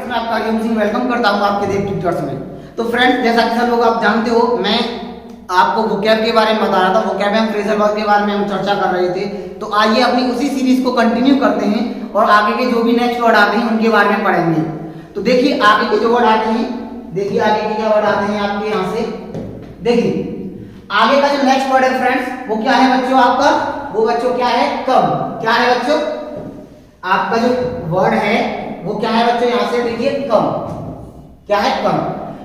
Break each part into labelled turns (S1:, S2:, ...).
S1: में आपका हरिओम सिंह वेलकम करता हूं आपके देव ट्यूटर्स में। तो फ्रेंड्स, जैसा कि सब लोग आप जानते हो, मैं आपको वोकैब के बारे में बता रहा था। वोकैब एंड फ्रेजल वर्ब के बारे में हम चर्चा कर रहे थे। तो आइए अपनी उसी सीरीज को कंटिन्यू करते हैं और आगे के जो भी नेक्स्ट वर्ड आते हैं उनके बारे में पढ़ेंगे। तो देखिए आगे के जो वर्ड आते हैं, देखिए आगे के क्या वर्ड आते हैं आपके यहाँ से। देखिए आगे का जो नेक्स्ट वर्ड है फ्रेंड्स, वो क्या है बच्चों आपका? वो बच्चों क्या है? कम। क्या है बच्चों? आपका जो वर्ड है वो क्या है बच्चों? यहाँ से देखिए कम। क्या है? कम।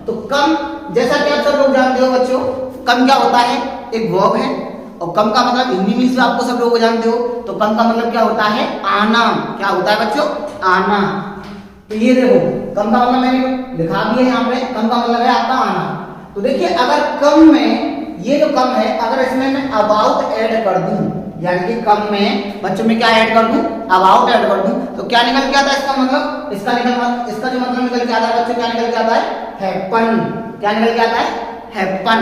S1: तो कम जैसा कि आप सब लोग जानते हो बच्चों, कम क्या होता है? एक वर्ब है। और कम का मतलब हिंदी में से आपको सब लोग जानते हो। तो कम का मतलब क्या होता है? आना। क्या होता है बच्चों? आना। तो ये देखो कम का मतलब मैंने लिखा भी है यहाँ पे। कम का मतलब है आपका आना। तो देखिए अगर कम में, ये जो कम है, अगर इसमें मैं अबाउट ऐड कर दूं, यानी कि कम में बच्चों में क्या ऐड कर दूं? अबाउट ऐड कर दूं, तो क्या निकल के आता है इसका मतलब? इसका जो मतलब निकल के आता है बच्चों, क्या निकल के आता है? हैपन। क्या निकल के आता है? हैपन।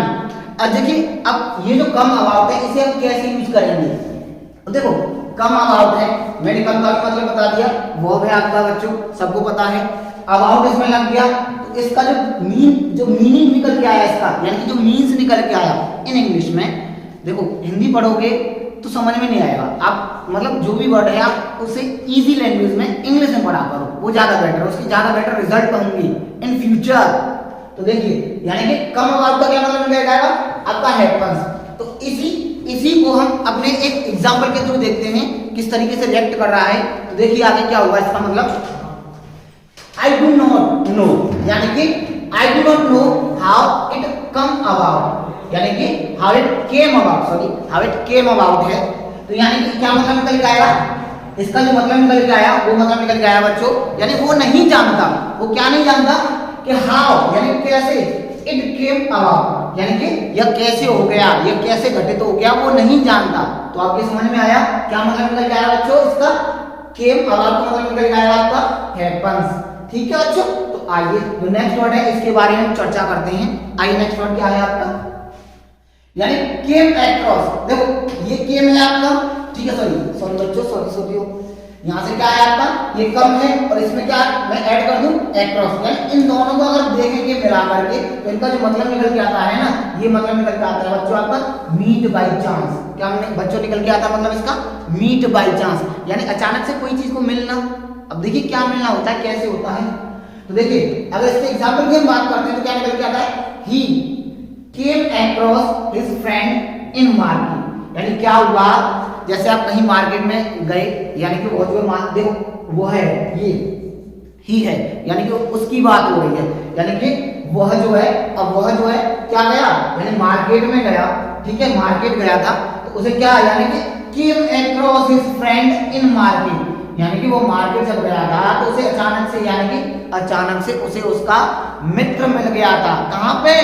S1: अब देखिए अब ये जो कम अबाउट है इसे हम कैसे यूज करेंगे? तो देखो कम अबाउट है, मैंने कम का भी मतलब बता दिया, वो है आपका बच्चों सबको पता है। अबाउट इसमें लग गया तो इसका जो मीनिंग निकल के आया इसका, यानी कि जो मीन्स निकल के आया इन इंग्लिश में, देखो हिंदी पढ़ोगे तो समझ में नहीं आएगा। आप मतलब जो भी वर्ड है आप उसे इजी लैंग्वेज में इंग्लिश में पढ़ा करो, वो ज्यादा बेटर है, उसकी ज्यादा बेटर रिजल्ट होंगी इन फ्यूचर। तो देखिए यानी कि कम अबाउट का क्या मतलब निकल जाएगा? आपका हैपन्स। तो इसी को हम अपने एक एग्जांपल के थ्रू देखते हैं किस तरीके से रिएक्ट कर रहा है। तो देखिए आगे क्या होगा इसका मतलब, I do not know, यानी कि I do not know how it come about, यानी कि how it came about है। तो यानी कि क्या मतलब निकल के आएगा? इसका जो मतलब निकल के आया वो मतलब निकल के आया बच्चों, यानी वो नहीं जानता। वो क्या नहीं जानता? कि how यानी कैसे, it came about यानी कि यह कैसे हो गया, यह कैसे घटित हो गया, वो नहीं जानता। तो आपके समझ में आया क्या मतलब निकल के आया बच्चों? इसका came about का मतलब निकल के आया आपका happens। ठीक है बच्चों, तो आइए जो नेक्स्ट वर्ड है इसके बारे में चर्चा करते हैं। आइए नेक्स्ट वर्ड क्या है आपका? यानी केम अक्रॉस। देखो ये केम है आपका, ठीक है, सॉरी बच्चों, सॉरी यहाँ से क्या है आपका? ये कम है और इसमें क्या मैं ऐड कर दूं? अक्रॉस। यानी इन दोनों को अगर देखेंगे मिला करके तो इनका जो मतलब निकल के आता है ना, ये मतलब निकल के आता है बच्चों आपका मीट बाय चांस। क्या बच्चों निकल के आता है मतलब इसका? मीट बाय चांस, यानी अचानक से कोई चीज को मिलना। अब देखिए क्या मिलना होता है, कैसे होता है। तो देखिए अगर इसके एग्जांपल की हम बात करते हैं तो क्या निकल के आता है? He came across his friend in market. यानी क्या हुआ, जैसे आप कहीं मार्केट में गए, यानी कि वो जो देखो वो है, ये ही है, यानी कि उसकी बात हो रही है, यानी कि वह जो है, अब वह जो है क्या गया, यानी मार्केट में गया, ठीक है, मार्केट गया था, तो उसे क्या, यानी कि केम across his friend in market, यानी कि वो मार्केट जब गया था तो उसे अचानक से, यानी कि अचानक से उसे उसका मित्र मिल गया था। कहां पे?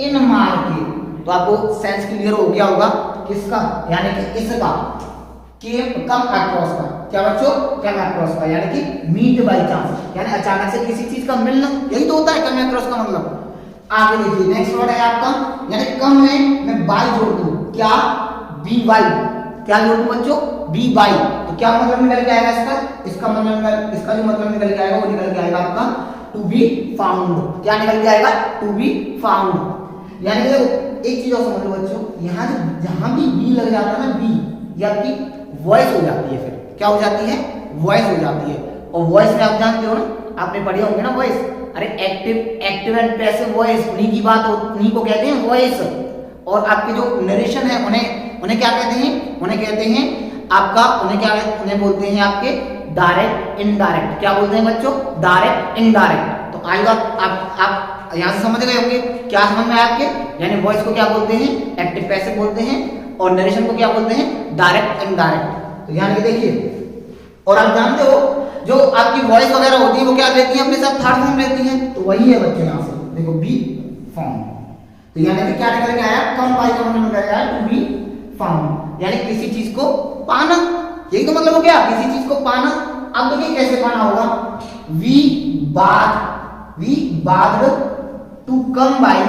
S1: इन मार्केट। तो आपको सेंस क्लियर हो गया होगा किसका, यानी कि इसका कम अक्रॉस का। क्या बच्चों? कम अक्रॉस का, यानी कि मीट बाय चांस, यानी अचानक से किसी चीज का मिलना, यही तो होता है कम अक्रॉस का मतलब। आगे देखिए नेक्स्ट वर्ड है आपका, यानी कम में मैं बाय जोड़ दूं। क्या? Be by. क्या जोड़ दूं बच्चों? Be by. तो क्या मतलब निकल के आएगा इसका? इसका जो मतलब निकल के आएगा वो निकल के आएगा आपका टू बी फाउंड। क्या निकल के आएगा? To be found. यानी कि एक चीज और समझ लो बच्चों, यहाँ जहां भी बी लग जाता है ना, बी, ये आपकी वॉइस हो जाती है। फिर क्या हो जाती है? वॉइस हो जाती है। और वॉइस में आप जानते हो ना, आपने पढ़े होंगे ना वॉइस। अरे एक्टिव एंड पैसिव वॉइस, उन्हीं की बात, उन्हीं को कहते हैं वॉइस। और आपके जो नरेशन है उन्हें क्या कहते हैं? उन्हें कहते हैं आपका, उन्हें बोलते हैं आपके डायरेक्ट इनडायरेक्ट। क्या बोलते हैं बच्चों? Direct indirect. तो आई बात आप यहां से समझ गए होंगे। क्या समझ में आया आपके? यानी वॉइस को क्या बोलते हैं? एक्टिव पैसिव बोलते हैं। और नरेशन को क्या बोलते हैं? Direct indirect. तो यानी कि देखिए, और आप जानते हो जो आपकी वॉइस वगैरह होती है वो क्या लेती है अपने साथ? थर्ड फॉर्म लेती है। तो वही है बच्चों यहाँ से देखो बी फॉर्म। तो यानी कि क्या निकल के आया? कम बाय का मतलब निकल आया टू बी फाउंड, यानी किसी चीज को पाना। यही तो मतलब हो गया, किसी चीज को पाना। अब देखिए कैसे पाना होगा। We bagged to come by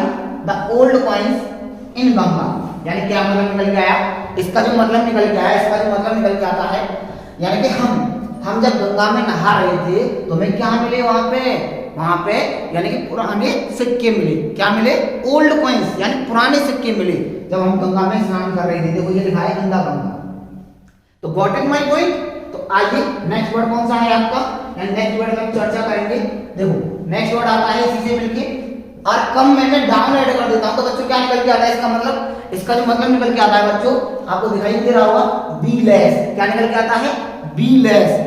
S1: the old coins in Ganga. यानी क्या मतलब निकल के आया? इसका जो मतलब निकल के आया, इसका जो मतलब निकल के आता है, यानी कि हम जब गंगा में नहा रहे थे तो हमें क्या मिले वहां पे यानी कि पुराने सिक्के मिले। क्या मिले? ओल्ड कॉइन्स, यानी पुराने सिक्के मिले जब हम गंगा में स्नान कर रहे थे। देखो ये लिखा है गंगा। तो गॉट इट माय पॉइंट। तो आइए नेक्स्ट वर्ड कौन सा है आपका, नेक्स्ट वर्ड में चर्चा करेंगे। देखो नेक्स्ट वर्ड आता है इसी से मिलके, और कम मैंने डाउन ऐड कर देता हूं तो बच्चों क्या निकल के आता है, इसका जो मतलब निकल के आता है बच्चों, आपको दिखाई दे रहा होगा, बी लेस। क्या निकल के आता है? Be less.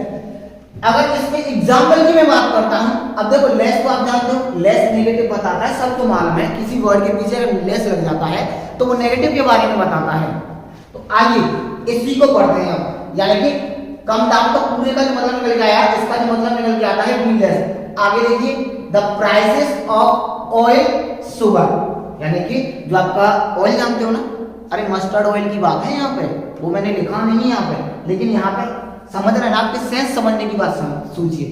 S1: अगर इसमें एग्जाम्पल की मैं बात करता हूं, अब देखो लेस को आप जानते हो, लेस नेगेटिव बताता है, सबको मालूम है। किसी वर्ड के पीछे अगर लेस लग जाता है तो वो नेगेटिव के बारे में बताता है। तो आइए इसी को पढ़ते हैं अब, यानी कि कम डाउन तो पूरे का जो मतलब निकल के आया, इसका जो मतलब निकल के आता है बी लेस। आगे देखिए, the prices of oil sugar, यानी कि जो आपका ऑयल जानते हो ना, अरे मस्टर्ड ऑयल की बात है यहाँ पे, वो मैंने लिखा नहीं है यहाँ पे, लेकिन यहाँ पे समझ रहे हैं ना, आपके सेंस समझने की बात सोचिए।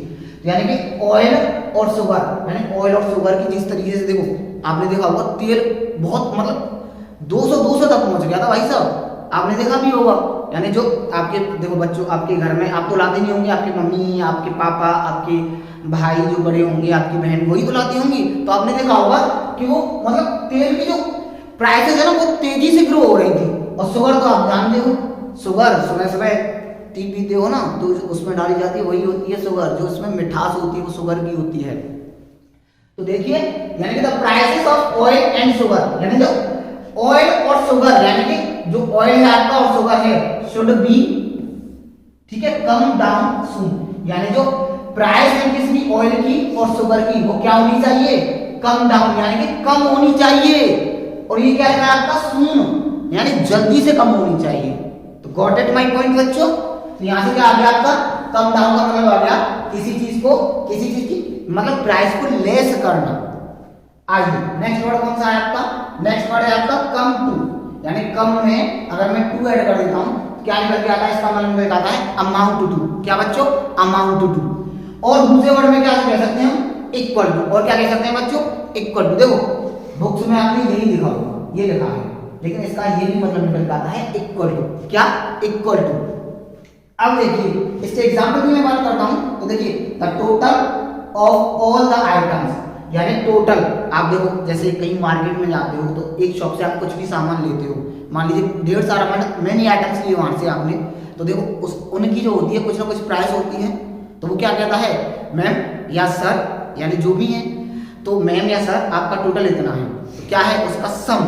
S1: यानी कि ऑयल और शुगर, यानी ऑयल और शुगर की जिस तरीके से, देखो आपने देखा होगा तेल बहुत मतलब 200 तक पहुंच गया था भाई साहब, आपने देखा भी होगा। यानी जो आपके देखो बच्चों, आपके घर में आप तो लाते नहीं होंगे, आपकी मम्मी, आपके पापा, आपके भाई जो बड़े होंगे, आपकी बहन, वही तो लाती होंगी। तो आपने देखा होगा कि वो मतलब तेल की जो प्राइसेस है ना, वो तेजी से ग्रो हो रही थी। और शुगर तो आप जानते हो, शुगर सुबह टी पीते हो ना, तो उसमें डाली जाती है, वही होती है शुगर। जो उसमें मिठास होती है वो शुगर की होती है। तो देखिए, यानी कि the prices of oil and sugar, यानी जो ऑयल और शुगर, यानी कि जो ऑयल है आपका और शुगर है, शुड बी, ठीक है, कम डाउन सून। यानी जो प्राइस है किसकी, ऑयल की और शुगर की, वो क्या होनी चाहिए, कम डाउन, यानी कि कम होनी चाहिए। और ये क्या है आपका, सून, यानी जल्दी से कम होनी चाहिए। तो गॉट इट माय पॉइंट बच्चों। तो यहां से क्या आ गया आपका, कम डाउन का मतलब आ गया किसी चीज की मतलब प्राइस को लेस करना। आइए नेक्स्ट वर्ड कौन सा है आपका, नेक्स्ट वर्ड है आपका कम टू, यानी कम में अगर मैं टू ऐड कर देता हूं, क्या निकल के आता है, इसका मतलब निकल आता है अमाउंट टू। क्या बच्चों, अमाउंट टू। और दूसरे वर्ड में क्या कह सकते हैं हम, इक्वल टू। और क्या कह सकते हैं बच्चों, इक्वल टू। देखो बुक्स में आपने यही लिखा होगा, ये लिखा है, लेकिन इसका ये भी मतलब निकल के आता है इक्वल टू। क्या, इक्वल टू। अब देखिए इसके एग्जांपल की मैं बात करता हूं, तो देखिए the total of all the items, यानी टोटल। आप देखो जैसे कहीं मार्केट में जाते हो तो एक शॉप से आप कुछ भी सामान लेते हो, मान लीजिए 1.5 सारा मैनी आइटम्स लिए वहां से आपने, तो देखो उनकी जो होती है कुछ ना कुछ प्राइस होती है। तो वो क्या कहता है, मैम या सर, यानी जो भी है, तो मैम या सर आपका टोटल इतना है, तो क्या है उसका सम।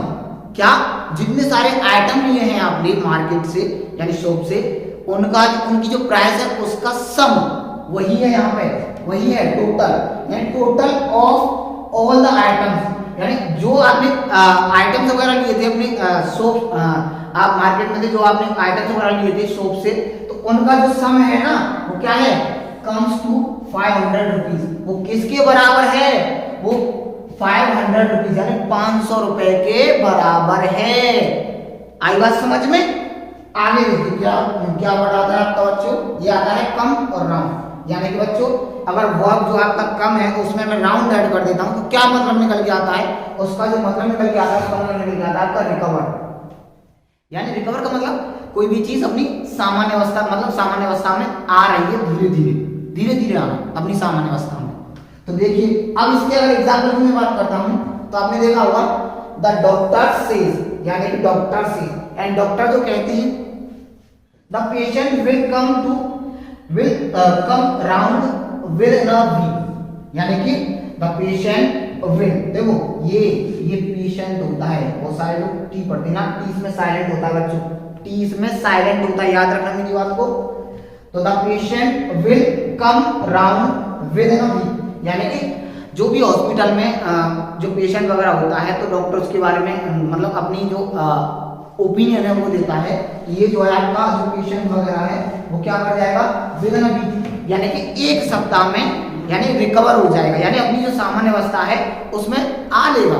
S1: क्या, जितने सारे आइटम लिए हैं आपने मार्केट से यानी शॉप से, उनकी जो प्राइस है उसका सम वही है, यहाँ पे वही है टोटल, यानी total of all the items, यानी जो आपने आइटम्स वगैरह लिए थे अपने शॉप, आप मार्केट में थे, जो आपने आइटम्स वगैरह लिए थे शॉप से, तो उनका जो सम है ना, वो क्या है, कम्स टू 500 रुपीज। वो किसके बराबर है, वो 500 रुपीज, यानी 500 रुपए के बराबर है। आई बात समझ में। आगे देखिए क्या वर्ड आता है आपका बच्चों, ये आता है कम और राउंड। यानी कि बच्चों अगर वर्ब जो आपका कम है उसमें मैं राउंड ऐड कर देता हूं तो क्या मतलब निकल के आता है, उसका जो मतलब निकल के आता है उसका मतलब निकल के आता है आपका रिकवर। यानी रिकवर का मतलब कोई भी चीज अपनी सामान्य अवस्था, मतलब सामान्य अवस्था में आ रही है, धीरे धीरे आना अपनी सामान्य अवस्था में। तो देखिए अब इसके अगर एग्जाम्पल की मैं बात करता हूं तो आपने देखा होगा द डॉक्टर सेज, यानी कि डॉक्टर सेज, एंड डॉक्टर जो कहते हैं the patient will come round will न बी, यानी कि द पेशेंट विल, देखो ये पेशेंट होता है, वो सारे लोग टी पढ़ते ना, टी इसमें साइलेंट होता है बच्चों, टी इसमें साइलेंट होता है, याद रखना मेरी बात को। तो the patient will come round will न बी, यानी कि जो भी हॉस्पिटल में जो पेशेंट वगैरह होता है तो डॉक्टर उसके बारे में मतलब अपनी जो ओपिनियन है वो देता है, ये जो है आपका जो पेशेंट वगैरह है वो क्या कर जाएगा, विद इन अ वीक, यानी कि एक सप्ताह में यानी रिकवर हो जाएगा, यानी अपनी जो सामान्य अवस्था है उसमें आ लेगा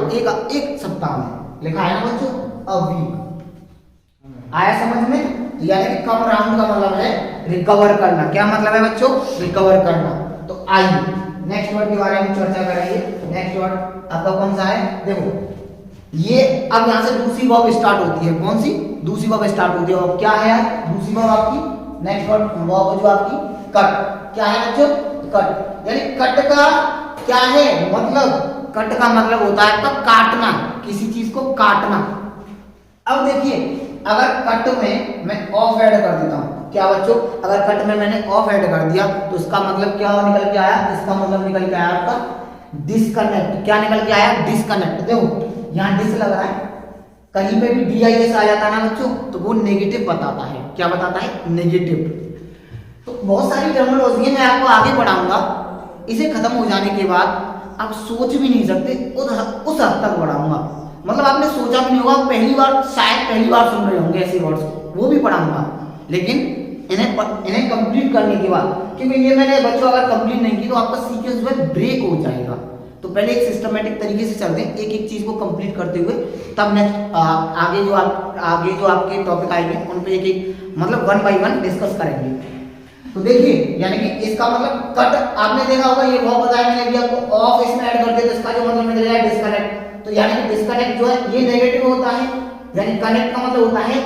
S1: एक सप्ताह में। लिखा है ना बच्चों, अ वीक। आया समझ में। यानी कि कम राउंड का मतलब है रिकवर करना। क्या मतलब है बच्चों, रिकवर करना। तो आइए नेक्स्ट वर्ड के बारे में चर्चा करेंगे। नेक्स्ट वर्ड आपका कौन सा है, देखो ये अब यहां से दूसरी वर्ब स्टार्ट होती है। कौन सी, दूसरी वर्ब स्टार्ट होती है। अब क्या है दूसरी वर्ब आपकी, नेक्स्ट वर्ब जो आपकी कट। क्या है बच्चों? कट। यानी कट का क्या है मतलब? कट का मतलब होता है आपका काटना, किसी चीज को काटना। अब देखिए अगर कट में मैं ऑफ ऐड कर देता हूं, क्या बच्चों? अगर कट में मैंने ऑफ ऐड कर दिया तो इसका मतलब क्या निकल के आया? इसका मतलब निकल के आया आपका डिस्कनेक्ट। क्या निकल के आया? डिस्कनेक्ट। देखो यहाँ डिस लग रहा है, कहीं पे भी DIS आ जाता है ना बच्चों तो वो नेगेटिव बताता है। क्या बताता है? नेगेटिव। तो बहुत सारी टर्मिनोलॉजी है, मैं आपको आगे पढ़ाऊंगा। इसे खत्म हो जाने के बाद आप सोच भी नहीं सकते उस हद तक बढ़ाऊंगा, मतलब आपने सोचा भी नहीं होगा, पहली बार शायद पहली बार सुन रहे होंगे ऐसे वर्ड्स को, वो भी पढ़ाऊंगा। लेकिन इन्हें कंप्लीट करने के बाद, क्योंकि ये मैंने बच्चों अगर कंप्लीट नहीं की तो आपका सीक्वेंस जो है ब्रेक हो जाएगा। तो पहले एक सिस्टमेटिक तरीके से चलते हैं, एक एक चीज को कंप्लीट करते हुए, तब नेक्स्ट आगे जो आपके टॉपिक आएंगे उन पे एक एक मतलब 1 बाय 1 डिस्कस करेंगे। तो देखिए यानी कि इसका मतलब कट आपने देखा होगा, ये बहुत बताया मैंने अभी आपको, ऑफ इसमें ऐड कर दिया तो इसका जो मतलब निकल जाएगा डिस्कनेक्ट। तो यानी कि डिस्कनेक्ट जो है ये नेगेटिव होता है, यानी कनेक्ट का मतलब होता है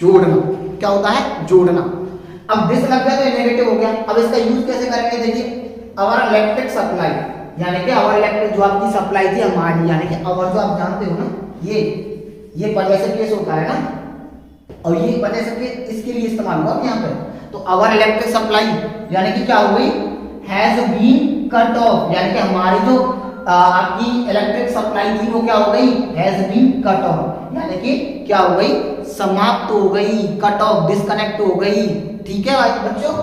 S1: जोड़ना। क्या होता है? जोड़ना। अब डिस लग गया तो ये नेगेटिव हो गया। अब इसका यूज कैसे करेंगे? देखिए अवर इलेक्ट्रिक सप्लाई, यानी कि अवर इलेक्ट्रिक जो आपकी सप्लाई थी हमारी, यानी कि अवर जो आप जानते हो ना, ये पॉजिटिव केस होता है ना, और ये पॉजिटिव केस इसके लिए इस्तेमाल हुआ यहाँ पे। तो अवर इलेक्ट्रिक सप्लाई यानी कि क्या हो गई? हैज बीन कट ऑफ, यानी कि हमारी जो आपकी इलेक्ट्रिक सप्लाई थी वो क्या हो गई? हैज बीन कट ऑफ, यानी कि क्या हो गई? समाप्त हो गई, कट ऑफ, डिस्कनेक्ट हो गई। ठीक है बच्चों,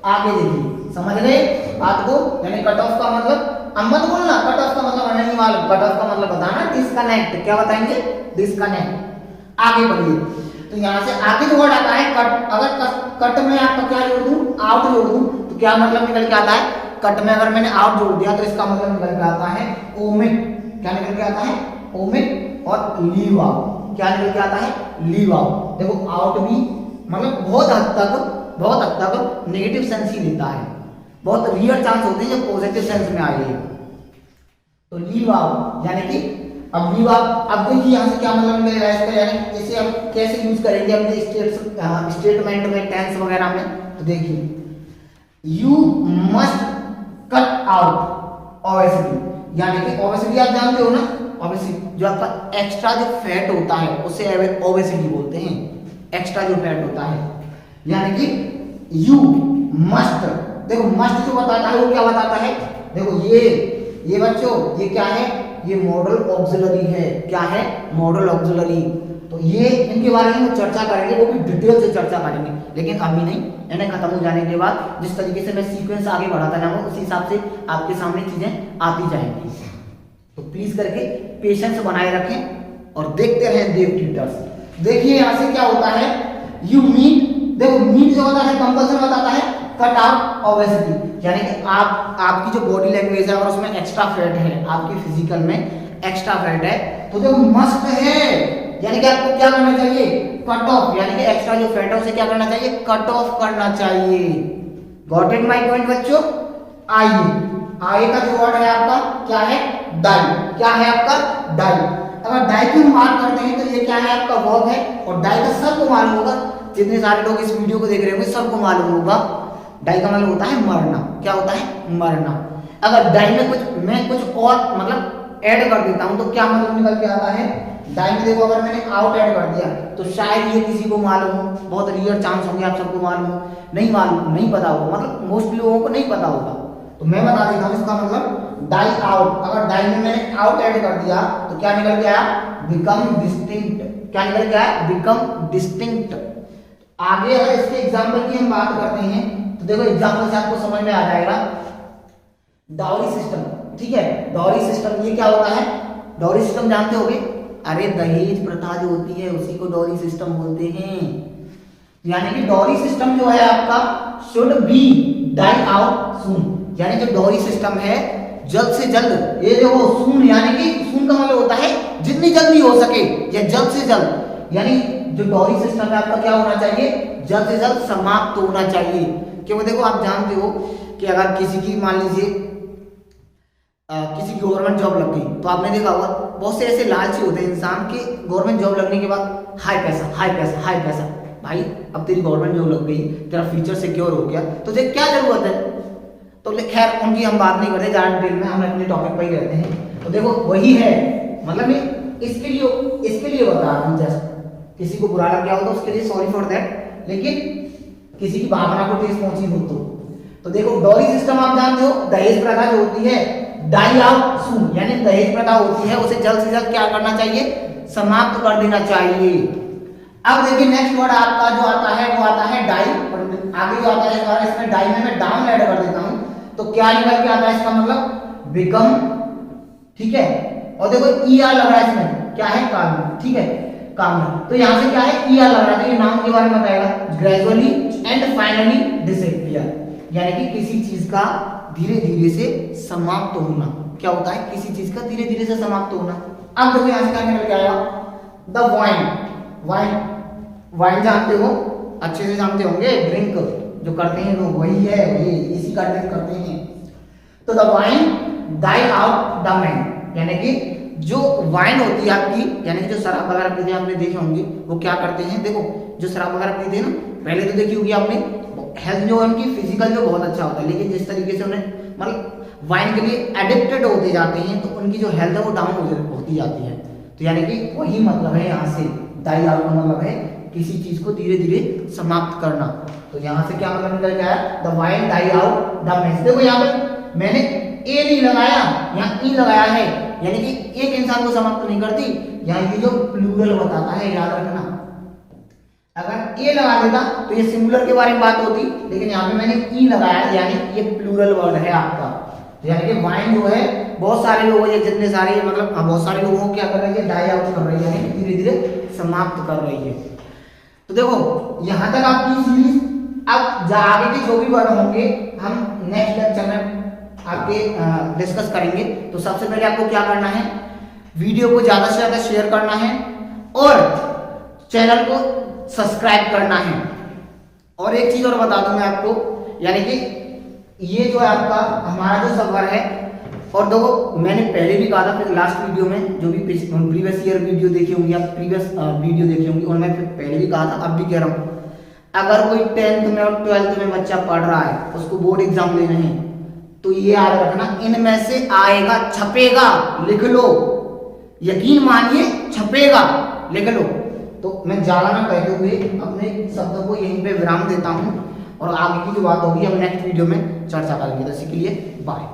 S1: आगे देखिए, समझ गए बात को? यानी कट ऑफ का मतलब, अब मत बोलना कट ऑफ का मतलब नहीं मालूम, कट ऑफ का मतलब बताना डिस्कनेक्ट। क्या बताएंगे? डिस्कनेक्ट। आगे बढ़िए, तो यहाँ से आगे जो वर्ड आता है कट, अगर कट में आपका क्या जोड़ दूं? आउट जोड़ दूं तो क्या मतलब निकल के आता है? कट में अगर मैंने आउट जोड़ दिया तो इसका मतलब निकल के आता है ओमिट। क्या निकल के आता है? ओमिट। और लीव आउट। क्या निकल के आता है? Leave out. देखो आउट भी मतलब बहुत हद तक नेगेटिव सेंस ही देता है, बहुत रियर चांस होते हैं जब पॉजिटिव सेंस में आए। तो लीव आउट यानी कि अब लीव आउट, अब देखिए यहाँ से क्या मतलब मिलेगा इसका, यानी इसे हम कैसे यूज करेंगे अपने स्टेटमेंट में, टेंस वगैरह में। तो देखिए you must cut out obesity, यानी कि ओबेसिटी आप जानते हो ना, ओबेसिटी जो आपका एक्स्ट्रा जो फैट होता है उसे ओबेसिटी बोलते हैं, एक्स्ट्रा जो फैट होता है। यानी कि यू मस्ट, देखो मस्ट जो बताता है वो क्या बताता है? देखो ये बच्चों ये क्या है? ये मॉडल ऑक्सिलरी है। क्या है? Model auxiliary. तो ये इनके बारे में चर्चा करेंगे, वो भी डिटेल से चर्चा करेंगे, लेकिन अभी नहीं, इन्हें खत्म हो जाने के बाद जिस तरीके से मैं सीक्वेंस आगे बढ़ाता जाऊंगा उसी हिसाब से आपके सामने चीजें आती जाएंगी। तो प्लीज करके पेशेंस बनाए रखें और देखते रहें देव ट्यूटर्स। देखिए यहाँ से क्या होता है? यू मीट, देखो मीट जो होता है कंपल्सन बताता है कट आउट ओबेसिटी, यानी कि आपकी जो बॉडी लैंग्वेज है और उसमें एक्स्ट्रा फैट है, आपकी फिजिकल में एक्स्ट्रा फैट है, तो जो मस्ट है यानी कि आपको क्या करना चाहिए? कट ऑफ, यानी कि एक्स्ट्रा जो फैट है उसे क्या करना चाहिए? कट ऑफ करना चाहिए। गॉट इट माय पॉइंट बच्चों? आइए का जो वर्ड है आपका क्या है? डाई। क्या है आपका? डाई। अगर डाई की बात करते हैं तो ये क्या है? आपका वर्ब है, और डाई का सबको मालूम होगा, जितने सारे लोग इस वीडियो को देख रहे होंगे सबको मालूम होगा डाई का मतलब होता है मरना। क्या होता है? मरना। अगर डाई में मैं कुछ और मतलब ऐड कर देता हूं तो क्या मतलब निकल के आता है? डाई में देखो अगर मैंने आउट ऐड कर दिया तो शायद ये किसी को मालूम हो, बहुत रियर चांस होंगे आप सबको मालूम हो, नहीं मालूम, नहीं पता होगा, मतलब मोस्टली लोगों को नहीं पता होगा, तो मैं बता देता हूँ इसका मतलब डाई आउट। अगर डाई में मैंने आउट ऐड कर दिया तो क्या निकल के आया? Become distinct. क्या निकल के आया? Become distinct. आगे अगर इसके एग्जाम्पल की हम बात करते हैं तो देखो एग्जाम्पल से आपको समझ में आ जाएगा। डाउरी सिस्टम, ठीक है, डाउरी सिस्टम ये क्या होता है? डाउरी सिस्टम जानते होगे? अरे दहेज प्रथा जो होती है उसी को डाउरी सिस्टम बोलते हैं। यानी कि डाउरी सिस्टम जो है आपका should be die out soon, यानी जो डाउरी सिस्टम है जल्द से जल्द, ये देखो सून यानी कि सून का मतलब होता है जितनी जल्दी हो सके या जल्द से जल्द, यानी जो डाउरी सिस्टम है आपका क्या होना चाहिए? जल्द से जल्द समाप्त होना चाहिए। क्योंकि देखो आप जानते हो कि अगर किसी की मान लीजिए किसी की गवर्नमेंट जॉब लग गई तो आपने देखा होगा बहुत से ऐसे लालची होते हैं इंसान के, गवर्नमेंट जॉब लगने के बाद हाई पैसा हाई पैसा हाई पैसा। भाई अब तेरी गवर्नमेंट जॉब लग गई, तेरा फ्यूचर सिक्योर हो गया, तो तुझे क्या जरूरत है। तो खैर उनकी हम बात नहीं करते ज़्यादा डिटेल में, हम अपने टॉपिक पर ही रहते हैं। तो देखो वही है, मतलब इसके लिए बता रहा हूँ, जैसे किसी को बुरा लग गया हो तो उसके लिए सॉरी फॉर दैट, लेकिन किसी की भावना को ठेस पहुंची हो तो देखो डॉरी सिस्टम आप जानते हो, दहेज प्रथा जो होती है डाई आउट सून, यानी दहेज प्रथा होती है उसे जल्द से जल्द क्या करना चाहिए, समाप्त कर देना चाहिए। अब देखिए नेक्स्ट वर्ड आपका जो आता है वो आता है डाई, और आगे जो आता है इसमें डाई में मैं डाउन ऐड कर देता हूं, तो क्या निकल के आता है इसका मतलब बिकम, ठीक है। और देखो ई आर लग रहा है इसमें, क्या है काम, ठीक है काम, तो यहां से क्या है ई आर लग रहा है, तो ये नाउन के बारे में बताएगा, ग्रेजुअली एंड फाइनली डिसअपीयर, यानी कि किसी चीज का धीरे धीरे से समाप्त होना। क्या होता है, किसी चीज का धीरे धीरे से समाप्त होना। अब देखो यहां से क्या निकल के आएगा, द वाइन, वाइन जानते हो, अच्छे से जानते होंगे, ड्रिंक जो करते हैं लोग वही है, ये इसी का ड्रिंक करते हैं। तो the wine die out the man, यानी कि जो वाइन होती है आपकी, यानी कि जो शराब वगैरह पीते हैं आपने देखे होंगे, वो क्या करते हैं, देखो जो शराब वगैरह पीते हैं ना, पहले तो देखी होगी आपने, हेल्थ जो है उनकी फिजिकल जो बहुत अच्छा होता है, लेकिन जिस तरीके से उन्हें मतलब वाइन के लिए एडिक्टेड होते जाते हैं तो उनकी जो हेल्थ है वो डाउन होती जाती है। तो यानी कि वही मतलब है यहाँ से डाई आउट का मतलब है किसी चीज को धीरे धीरे समाप्त करना। तो यहाँ से क्या मतलब निकल के आया, the wine die out the man. देखो यहाँ पे मैंने ए नहीं लगाया, यहाँ ई लगाया है, यानी कि एक इंसान को समाप्त नहीं करती, यहाँ ये जो प्लूरल बताता है, याद रखना। अगर ए लगा देता तो ये सिंगुलर के बारे में बात होती, लेकिन यहाँ पे मैंने ई लगाया, यानी ये प्लूरल वर्ड है आपका। तो यानी कि वाइन जो है बहुत सारे लोग, ये जितने सारे मतलब बहुत सारे लोगों को क्या कर रही है, डाई आउट कर रही है, यानी धीरे धीरे समाप्त कर रही है। तो देखो यहाँ तक आपकी सीरीज, अब आगे के जो भी वर्ड होंगे हम नेक्स्ट लेक्चर में आपके डिस्कस करेंगे। तो सबसे पहले आपको क्या करना है, वीडियो को ज्यादा से ज्यादा शेयर करना है और चैनल को सब्सक्राइब करना है। और एक चीज और बता दूं मैं आपको, यानी कि ये जो है आपका हमारा जो सर्वर है, और देखो मैंने पहले भी कहा था, फिर लास्ट वीडियो में जो भी प्रीवियस ईयर वीडियो देखी होंगी आप, प्रीवियस वीडियो देखी होंगी, और मैं पहले भी कहा था, अब भी कह रहा हूँ, अगर कोई 10th में और 12th में बच्चा पढ़ रहा है, उसको बोर्ड एग्जाम लेने हैं, तो ये याद रखना, इनमें से आएगा, छपेगा, लिख लो, यकीन मानिए छपेगा, लिख लो। तो मैं ज्यादा ना कहते हुए अपने शब्दों को यहीं पे विराम देता हूं, और आगे की जो बात होगी हम नेक्स्ट वीडियो में चर्चा करेंगे। तो इसके लिए बाय।